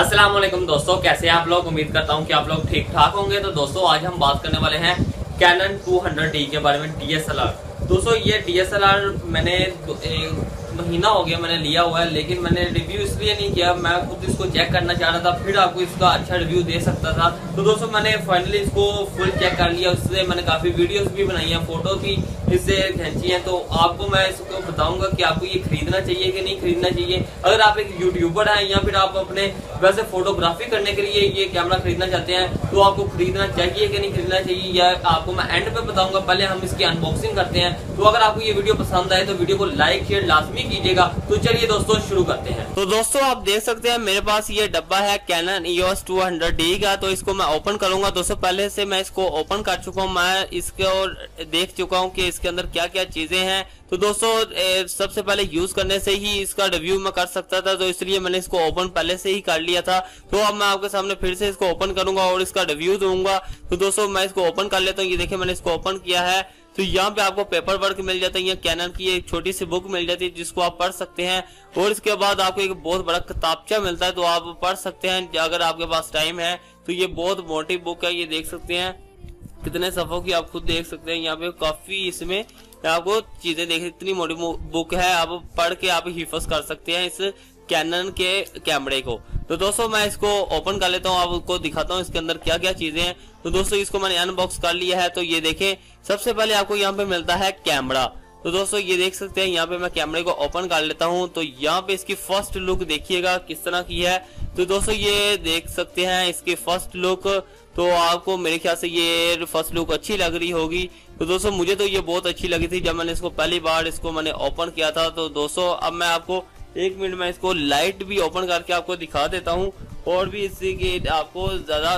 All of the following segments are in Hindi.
अस्सलाम वालेकुम दोस्तों, कैसे हैं आप लोग। उम्मीद करता हूं कि आप लोग ठीक ठाक होंगे। तो दोस्तों आज हम बात करने वाले हैं कैनन 200D के बारे में, DSLR। दोस्तों ये DSLR मैंने महीना हो गया मैंने लिया हुआ है, लेकिन मैंने रिव्यू इसलिए नहीं किया, मैं खुद इसको चेक करना चाह रहा था, फिर आपको इसका अच्छा रिव्यू दे सकता था। तो दोस्तों मैंने फाइनली इसको फुल चेक कर लिया, उससे मैंने काफी वीडियोस भी बनाई हैं, फोटो भी इससे खींची हैं। तो आपको मैं इसको बताऊंगा कि आपको ये खरीदना चाहिए कि नहीं खरीदना चाहिए। अगर आप एक यूट्यूबर हैं या फिर आप अपने वैसे फोटोग्राफी करने के लिए ये कैमरा खरीदना चाहते हैं तो आपको खरीदना चाहिए कि नहीं खरीदना चाहिए, या आपको मैं एंड पे बताऊंगा। पहले हम इसकी अनबॉक्सिंग करते हैं। तो अगर आपको ये वीडियो पसंद आए तो वीडियो को लाइक शेयर लाजमी कीजिएगा। तो चलिए दोस्तों शुरू करते हैं। तो दोस्तों आप देख सकते हैं मेरे पास ये डब्बा है कैनन EOS 200D का। तो इसको मैं ओपन करूंगा। दोस्तों पहले से मैं इसको ओपन कर चुका हूँ, मैं इसको देख चुका हूँ कि इसके अंदर क्या क्या चीजें हैं। तो दोस्तों सबसे पहले यूज करने से ही इसका रिव्यू मैं कर सकता था, तो इसलिए मैंने इसको ओपन पहले से ही कर लिया था। तो अब मैं आपके सामने फिर से इसको ओपन करूंगा और इसका रिव्यू दूंगा। तो दोस्तों मैं इसको ओपन कर लेता हूँ। ये देखिए मैंने इसको ओपन किया है। तो यहाँ पे आपको पेपर वर्क मिल जाता है, या कैनन की एक छोटी सी बुक मिल जाती है जिसको आप पढ़ सकते हैं, और इसके बाद आपको एक बहुत बड़ा किताबचा मिलता है, तो आप पढ़ सकते हैं अगर आपके पास टाइम है। तो ये बहुत मोटी बुक है, ये देख सकते हैं कितने सफ़ों की, आप खुद देख सकते हैं। यहाँ पे काफी इसमें आपको चीजें देख, इतनी मोटी बुक है, आप पढ़ के आप हिफज कर सकते हैं इस कैनन के कैमरे को। तो दोस्तों मैं इसको ओपन कर लेता हूँ, आपको दिखाता हूँ इसके अंदर क्या क्या चीजें हैं। तो दोस्तों इसको मैंने अनबॉक्स कर लिया है। तो ये देखें सबसे पहले आपको यहाँ पे मिलता है कैमरा। तो दोस्तों ये देख सकते हैं, यहाँ पे मैं कैमरे को ओपन कर लेता हूँ। तो यहाँ पे इसकी फर्स्ट लुक देखिएगा किस तरह की है। तो दोस्तों ये देख सकते हैं इसकी फर्स्ट लुक। तो आपको मेरे ख्याल से ये फर्स्ट लुक अच्छी लग रही होगी। तो दोस्तों मुझे तो ये बहुत अच्छी लगी थी जब मैंने इसको पहली बार इसको मैंने ओपन किया था। तो दोस्तों अब मैं आपको एक मिनट में इसको लाइट भी ओपन करके आपको दिखा देता हूँ, और भी इससे कि आपको ज्यादा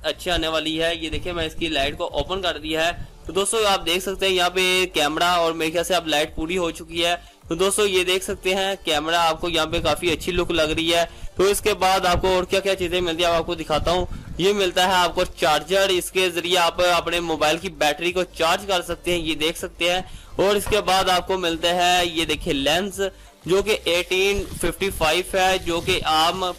अच्छी आने वाली है। ये देखिए मैं इसकी लाइट को ओपन कर दिया है। तो दोस्तों आप देख सकते हैं यहाँ पे कैमरा, और मेरे ख्याल से अब लाइट पूरी हो चुकी है। तो दोस्तों ये देख सकते हैं कैमरा आपको यहाँ पे काफी अच्छी लुक लग रही है। तो इसके बाद आपको और क्या क्या चीजें मिलती है आपको दिखाता हूँ। ये मिलता है आपको चार्जर, इसके जरिए आप अपने मोबाइल की बैटरी को चार्ज कर सकते हैं, ये देख सकते हैं। और इसके बाद आपको मिलते हैं ये देखिए लेंस, जो कि 1855 है, जो कि आम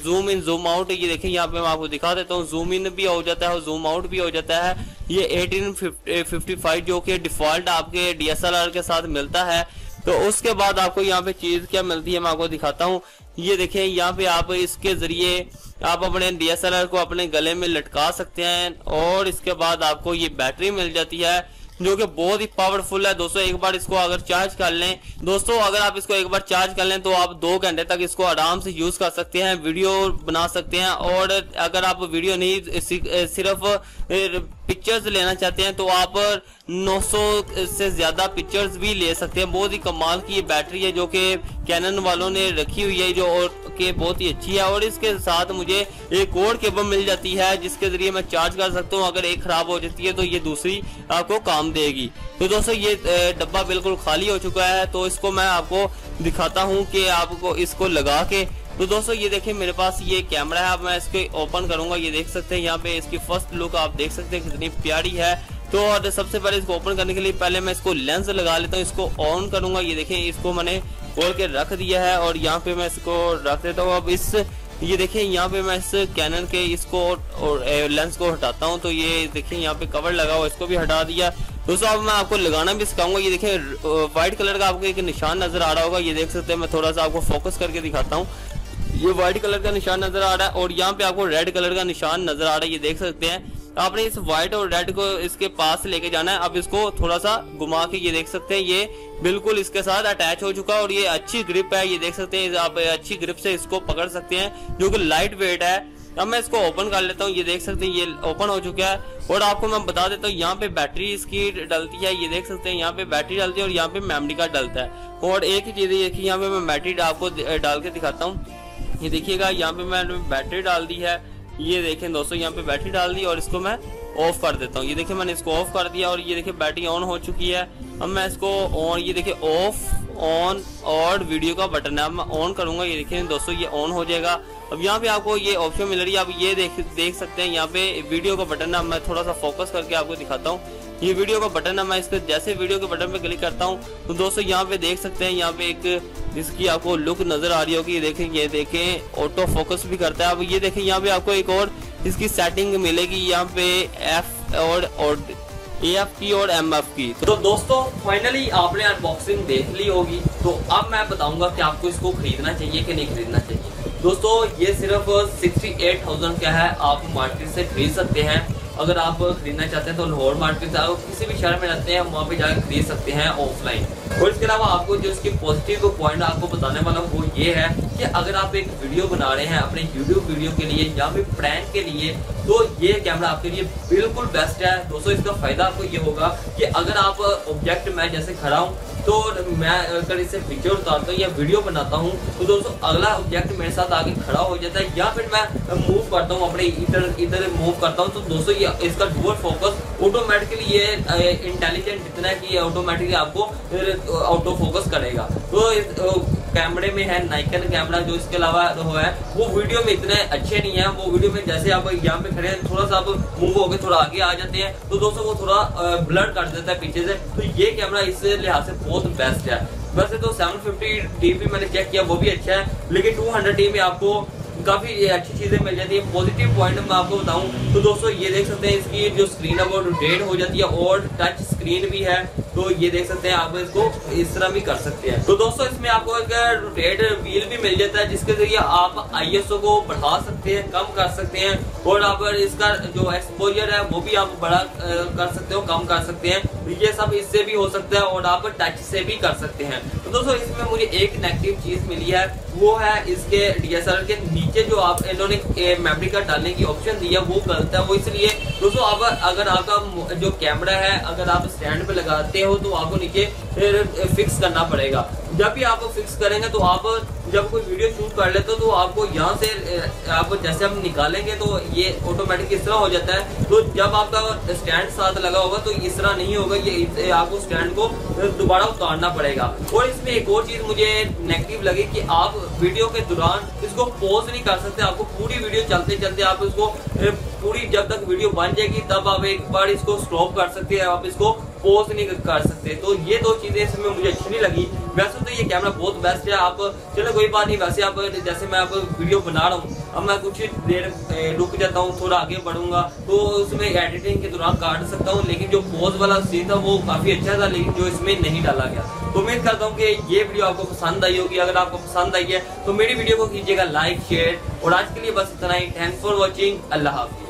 जूम इन जूम आउट, ये देखिए यहाँ पे मैं आपको दिखा देता हूँ, जूम इन भी हो जाता है और जूम आउट भी हो जाता है। ये 1855 जो कि डिफॉल्ट आपके DSLR के साथ मिलता है। तो उसके बाद आपको यहाँ पे चीज क्या मिलती है मैं आपको दिखाता हूँ। ये देखिए यहाँ पे आप इसके जरिए आप अपने DSLR को अपने गले में लटका सकते हैं, और इसके बाद आपको ये बैटरी मिल जाती है जो कि बहुत ही पावरफुल है। दोस्तों एक बार इसको अगर चार्ज कर लें, दोस्तों अगर आप इसको एक बार चार्ज कर लें तो आप 2 घंटे तक इसको आराम से यूज कर सकते हैं, वीडियो बना सकते हैं। और अगर आप वीडियो नहीं सिर्फ पिक्चर्स लेना चाहते हैं तो आप 900 से ज्यादा पिक्चर्स भी ले सकते हैं। बहुत ही कमाल की ये बैटरी है जो कि कैनन वालों ने रखी हुई है, जो और के बहुत ही अच्छी है। और इसके साथ मुझे एक और केबल मिल जाती है जिसके जरिए मैं चार्ज कर सकता हूँ। अगर एक खराब हो जाती है तो ये दूसरी आपको काम देगी। तो दोस्तों ये डब्बा बिल्कुल खाली हो चुका है। तो इसको मैं आपको दिखाता हूँ कि आपको इसको लगा के। तो दोस्तों ये देखिए मेरे पास ये कैमरा है, अब मैं इसको ओपन करूंगा। ये देख सकते हैं यहाँ पे इसकी फर्स्ट लुक आप देख सकते हैं कितनी प्यारी है। तो और सबसे पहले इसको ओपन करने के लिए पहले मैं इसको लेंस लगा लेता हूँ, इसको ऑन करूंगा। ये देखें इसको मैंने खोल के रख दिया है, और यहाँ पे मैं इसको रख देता हूँ। अब इस ये देखिए यहाँ पे मैं इस कैनन के इसको और लेंस को हटाता हूँ। तो ये देखिए यहाँ पे कवर लगा हुआ, इसको भी हटा दिया। दोस्तों अब मैं आपको लगाना भी सिखाऊंगा। ये देखिए व्हाइट कलर का आपको एक निशान नजर आ रहा होगा, ये देख सकते हैं। मैं थोड़ा सा आपको फोकस करके दिखाता हूँ। ये व्हाइट कलर का निशान नजर आ रहा है, और यहाँ पे आपको रेड कलर का निशान नजर आ रहा है, ये देख सकते हैं। आपने इस व्हाइट और रेड को इसके पास लेके जाना है। अब इसको थोड़ा सा घुमा के ये देख सकते हैं ये बिल्कुल इसके साथ अटैच हो चुका है, और ये अच्छी ग्रिप है, ये देख सकते हैं। आप अच्छी ग्रिप से इसको पकड़ सकते हैं जो कि लाइट वेट है। अब मैं इसको ओपन कर लेता हूँ। ये देख सकते हैं ये ओपन हो चुका है। और आपको मैं बता देता हूँ यहाँ पे बैटरी इसकी डलती है, ये देख सकते हैं यहाँ पे बैटरी डलती है और यहाँ पे मेमोरी कार्ड डलता है। और एक ही चीज देखिए यहाँ पे मैं बैटरी आपको डाल के दिखाता हूँ। ये देखिएगा यहाँ पे मैंने बैटरी डाल दी है, ये देखें दोस्तों यहाँ पे बैटरी डाल दी, और इसको मैं ऑफ कर देता हूँ। ये देखिए मैंने इसको ऑफ कर दिया, और ये देखिए बैटरी ऑन हो चुकी है। अब मैं इसको ऑन, ये देखिए ऑफ ऑन और वीडियो का बटन है, अब मैं ऑन करूंगा। ये देखिए दोस्तों ये ऑन हो जाएगा। अब यहाँ पे आपको ये ऑप्शन मिल रही है, आप ये देख सकते हैं यहाँ पे वीडियो का बटन है। मैं थोड़ा सा फोकस करके आपको दिखाता हूँ। ये वीडियो का बटन है, मैं इस पर जैसे वीडियो के बटन पे क्लिक करता हूँ तो दोस्तों यहाँ पे देख सकते हैं, यहाँ पे एक जिसकी आपको लुक नजर आ रही होगी, ये देखें ऑटो फोकस भी करता है। अब ये देखें यहाँ पे आपको एक और इसकी सेटिंग मिलेगी, यहाँ पे एफ और AF की और MF की। तो दोस्तों फाइनली आपने अनबॉक्सिंग देख ली होगी, तो अब मैं बताऊंगा कि आपको इसको खरीदना चाहिए कि नहीं खरीदना चाहिए। दोस्तों ये सिर्फ 68,000 का है, आप मार्केट से खरीद सकते हैं। अगर आप खरीदना चाहते हैं तो लाहौर मार्केट से आप किसी भी शहर में रहते हैं वहाँ पे जाकर खरीद सकते हैं ऑफलाइन। और इसके अलावा आपको जो इसकी पॉजिटिव पॉइंट आपको बताने वाला हूँ वो ये है कि अगर आप एक वीडियो बना रहे हैं अपने यूट्यूब वीडियो के लिए या फिर प्रैंक के लिए, तो ये कैमरा आपके लिए बिल्कुल बेस्ट है। दोस्तों इसका फायदा आपको ये होगा कि अगर आप ऑब्जेक्ट मैं जैसे खड़ा हूँ तो मैं अगर इससे पिक्चर उतारता हूँ या वीडियो बनाता हूँ तो दोस्तों अगला ऑब्जेक्ट मेरे साथ आगे खड़ा हो जाता है, या फिर मैं मूव करता हूँ अपने इधर मूव करता हूँ, तो दोस्तों ये इसका डुअल फोकस ऑटोमेटिकली ये इंटेलिजेंट इतना है कि ऑटोमेटिकली आपको ऑटो फोकस करेगा। तो इस कैमरे में है नाइकन कैमरा, जो इसके अलावा है वो वीडियो में इतने अच्छे नहीं है। वो वीडियो में जैसे आप यहाँ पे खड़े हैं थोड़ा सा आप मूव होकर थोड़ा आगे आ जाते हैं तो दोस्तों वो थोड़ा ब्लर कर देता है पीछे से। तो ये कैमरा इस लिहाज से बहुत बेस्ट है। वैसे तो 750D मैंने चेक किया वो भी अच्छा है, लेकिन 200D में आपको काफी अच्छी चीजें मिल जाती है। पॉजिटिव पॉइंट मैं आपको बताऊं तो दोस्तों ये देख सकते हैं इसकी जो स्क्रीन है वो रोटेट हो जाती है और टच स्क्रीन भी है, तो ये देख सकते हैं आप इसको इस तरह भी कर सकते हैं। तो दोस्तों इसमें आपको एक रोटेट व्हील भी मिल जाता है जिसके जरिए आप ISO को बढ़ा सकते हैं, कम कर सकते हैं, और आप इसका जो एक्सपोजर है वो भी आप बड़ा कर सकते हो, कम कर सकते हैं। ये सब इससे भी हो सकता है और आप टच से भी कर सकते हैं। तो दोस्तों इसमें मुझे एक नेगेटिव चीज मिली है, वो है इसके DSLR के नीचे जो आप इन्होंने मेमोरी कार्ड डालने की ऑप्शन दी है वो गलत है। वो इसलिए दोस्तों आप अगर आपका जो कैमरा है अगर आप स्टैंड पे लगाते हो तो आपको नीचे फिक्स करना पड़ेगा। जब भी आप फिक्स करेंगे तो आप जब कोई वीडियो शूट कर लेते हो तो आपको यहाँ से आप जैसे हम निकालेंगे तो ये ऑटोमेटिक इस तरह हो जाता है। तो जब आपका स्टैंड साथ लगा होगा तो इस तरह नहीं होगा, ये आपको स्टैंड को दोबारा उतारना पड़ेगा। और इसमें एक और चीज मुझे नेगेटिव लगी कि आप वीडियो के दौरान इसको पॉज नहीं कर सकते। आपको पूरी वीडियो चलते चलते आप इसको पूरी जब तक वीडियो बन जाएगी तब आप एक बार इसको स्टॉप कर सकते हैं, आप इसको पॉज नहीं कर सकते। तो ये दो चीजें इसमें मुझे अच्छी नहीं लगी। वैसे तो ये कैमरा बहुत बेस्ट है, आप चलो कोई बात नहीं। वैसे आप जैसे मैं आप वीडियो बना रहा हूँ, अब मैं कुछ देर रुक जाता हूँ, थोड़ा आगे बढ़ूंगा तो उसमें एडिटिंग के दौरान काट सकता हूँ, लेकिन जो पॉज वाला सीन था वो काफी अच्छा था, लेकिन जो इसमें नहीं डाला गया। तो उम्मीद करता हूँ कि ये वीडियो आपको पसंद आई होगी। अगर आपको पसंद आई है तो मेरी वीडियो को कीजिएगा लाइक शेयर, और आज के लिए बस इतना ही। थैंक्स फॉर वॉचिंग, अल्लाह हाफिज़।